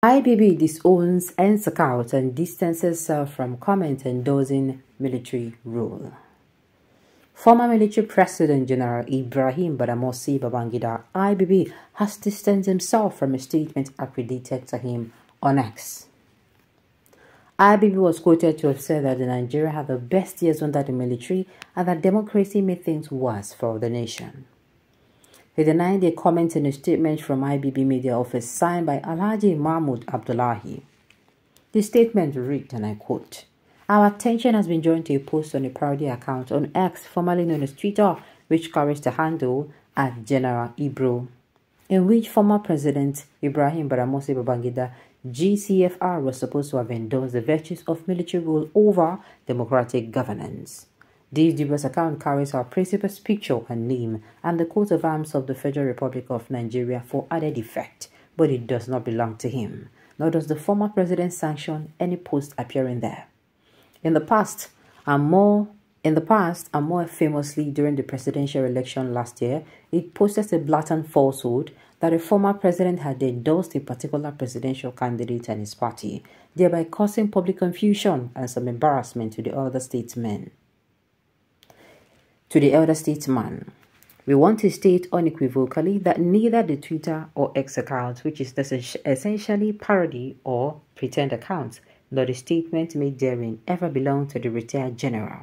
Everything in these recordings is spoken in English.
IBB disowns Ensacount and distances herself from comment endorsing military rule. Former military President General Ibrahim Badamasi Babangida, IBB, has distanced himself from a statement accredited to him on X. IBB was quoted to have said that Nigeria had the best years under the military and that democracy made things worse for the nation. He denied a comment in a statement from IBB Media Office signed by Alhaji Mahmoud Abdullahi. The statement read, and I quote, "Our attention has been drawn to a post on a parody account on X, formerly known as Twitter, which carries the handle at General Ibro, in which former President Ibrahim Badamasi Babangida, GCFR, was supposed to have endorsed the virtues of military rule over democratic governance. This dubious account carries our principal's picture and name and the coat of arms of the Federal Republic of Nigeria for added effect, but it does not belong to him, nor does the former president sanction any post appearing there. In the past, and more famously during the presidential election last year, it posted a blatant falsehood that a former president had endorsed a particular presidential candidate and his party, thereby causing public confusion and some embarrassment to the elder statesman. We want to state unequivocally that neither the Twitter or X account, which is essentially parody or pretend accounts, nor the statement made therein ever belonged to the retired general.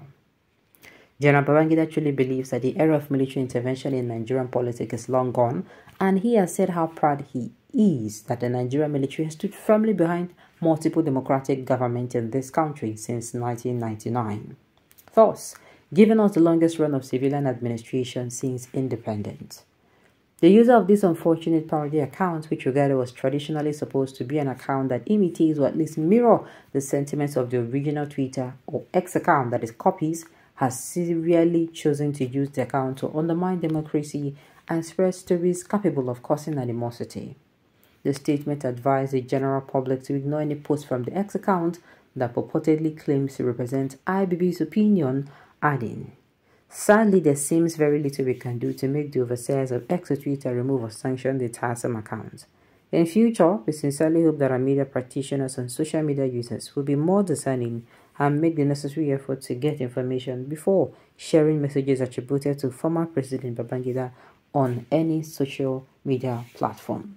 General Babangida truly believes that the era of military intervention in Nigerian politics is long gone, and he has said how proud he is that the Nigerian military has stood firmly behind multiple democratic governments in this country since 1999. Thus, giving us the longest run of civilian administration since independence. The user of this unfortunate parody account, which regarded was traditionally supposed to be an account that imitates or at least mirror the sentiments of the original Twitter or X account that it copies, has serially chosen to use the account to undermine democracy and spread stories capable of causing animosity. The statement advised the general public to ignore any post from the X account that purportedly claims to represent IBB's opinion, adding, "Sadly, there seems very little we can do to make the overseers of X or Twitter remove or sanction the tiresome account. In future, we sincerely hope that our media practitioners and social media users will be more discerning and make the necessary effort to get information before sharing messages attributed to former President Babangida on any social media platform."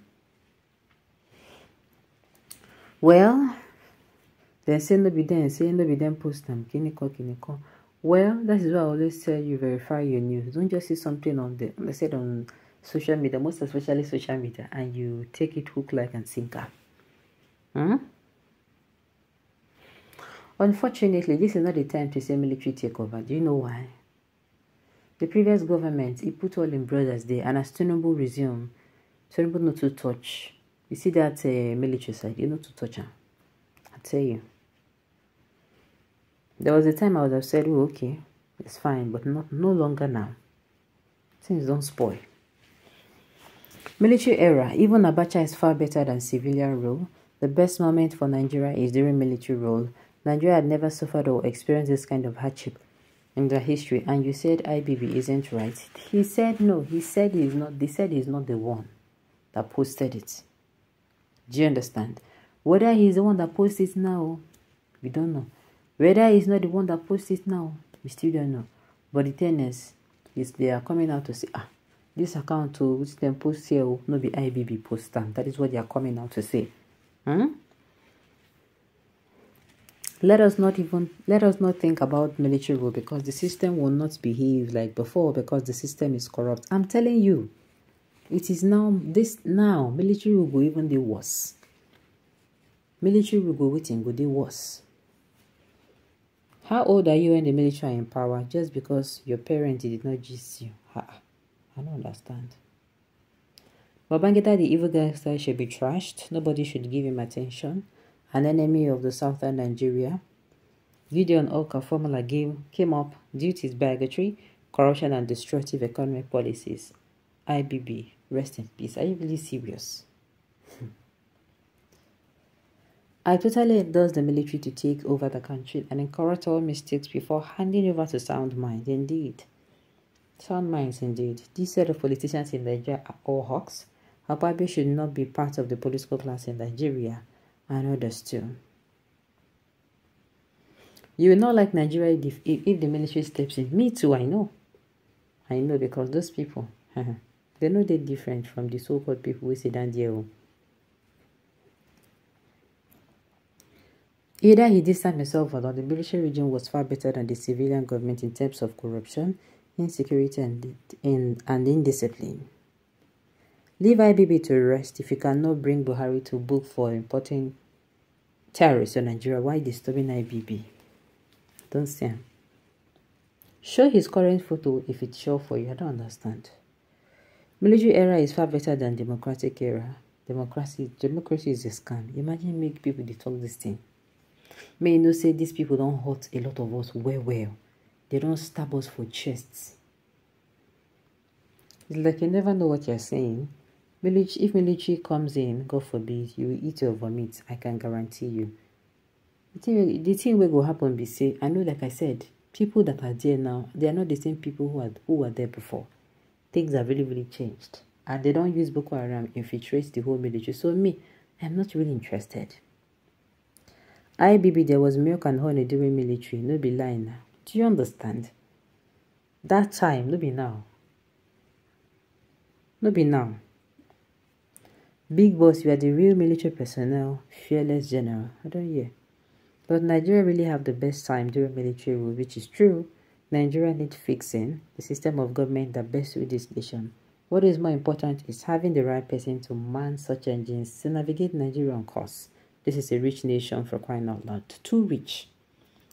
Well, then say no be them post them, kiniko. Well, that is why I always tell you, verify your news. Don't just see something on on social media, most especially social media, and you take it hook, line, and sinker. Unfortunately, this is not the time to say military takeover. Do you know why? The previous government, it put all in brothers there, and as Tinubu resumed, Tinubu not to touch. You see that military side, you not to touch them. I tell you. There was a time I would have said, oh, okay, it's fine, but no longer now. Things don't spoil. Military era, even Abacha is far better than civilian rule. The best moment for Nigeria is during military rule. Nigeria had never suffered or experienced this kind of hardship in their history, and you said IBB isn't right. He said no. He said he's not. They said he's not the one that posted it. Do you understand? Whether he's the one that posted it now, we don't know. Whether he's not the one that posts it now, we still don't know. But the thing is they are coming out to say, this account which them post here will not be IBB post them. That is what they are coming out to say. Let us not think about military rule because the system will not behave like before because the system is corrupt. I'm telling you, it is now military will go even the worse. Military will go waiting go the worse. How old are you when the military are in power? Just because your parents did not gist you? I don't understand. Babangida, the evil gangster, should be trashed. Nobody should give him attention. An enemy of the southern Nigeria. Gideon Oka formula came up due to his bigotry, corruption, and destructive economic policies. IBB, rest in peace. Are you really serious? I totally endorse the military to take over the country and encourage all mistakes before handing over to sound minds. Indeed. Sound minds, indeed. This set of politicians in Nigeria are all hawks, Akpabio should not be part of the political class in Nigeria and others too. You will not like Nigeria if the military steps in. Me too, I know. I know, because those people, they're not that different from the so-called people who sit down there. Either he distanced himself or not, the military regime was far better than the civilian government in terms of corruption, insecurity, and indiscipline. Leave IBB to rest. If you cannot bring Buhari to book for importing terrorists in Nigeria, why disturbing IBB? Don't see him. Show his current photo if it's sure for you. I don't understand. Military era is far better than democratic era. Democracy is a scam. Imagine make people they talk this thing. May you know say these people don't hurt a lot of us well. They don't stab us for chests. It's like you never know what you're saying. If military comes in, God forbid, you will eat your vomit. I can guarantee you. The thing will go happen be say, I know, like I said, people that are there now, they are not the same people who were there before. Things have really changed. And they don't use Boko Haram infiltrate the whole military. So me, I'm not really interested. IBB, there was milk and honey during military. No be lying now. Do you understand? That time, no be now. No be now. Big boss, you are the real military personnel, fearless general. I don't hear. But Nigeria really have the best time during military rule, which is true. Nigeria needs fixing, the system of government that best suits this nation. What is more important is having the right person to man such engines to navigate Nigeria on course. This is a rich nation, for crying out loud. Too rich.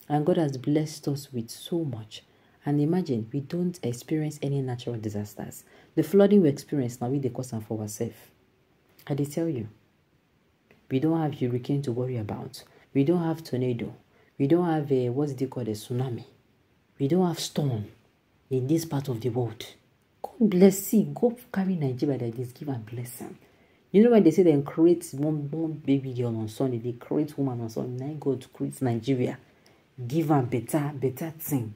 And God has blessed us with so much. And imagine, we don't experience any natural disasters. The flooding we experience now, we the cause for ourselves. I did tell you. We don't have hurricane to worry about. We don't have tornado. We don't have what's it called, a tsunami. We don't have storm in this part of the world. God bless you. God carry Nigeria like this. Give a blessing. You know when they say they create one baby girl on Sunday, they create woman on Sunday. Now God creates Nigeria. Give a better thing.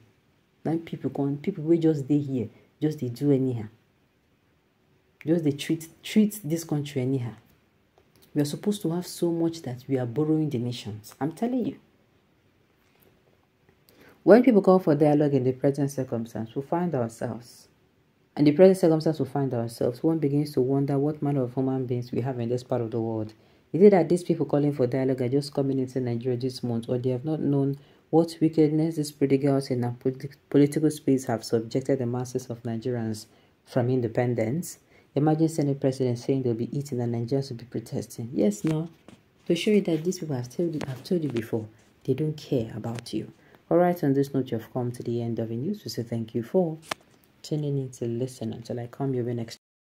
Now people will just stay here. Just they do anyhow. Just they treat this country anyhow. We are supposed to have so much that we are borrowing the nations. I'm telling you. When people call for dialogue in the present circumstance, we find ourselves. In the present circumstance we find ourselves, one begins to wonder what manner of human beings we have in this part of the world. Is it that these people calling for dialogue are just coming into Nigeria this month, or they have not known what wickedness these prodigals in our political space have subjected the masses of Nigerians from independence? Imagine Senate President saying they'll be eating and Nigerians will be protesting. Yes, no. To show you that these people have told you before, they don't care about you. Alright, on this note, you have come to the end of the news. We say thank you for tuning in to listen until I come your way next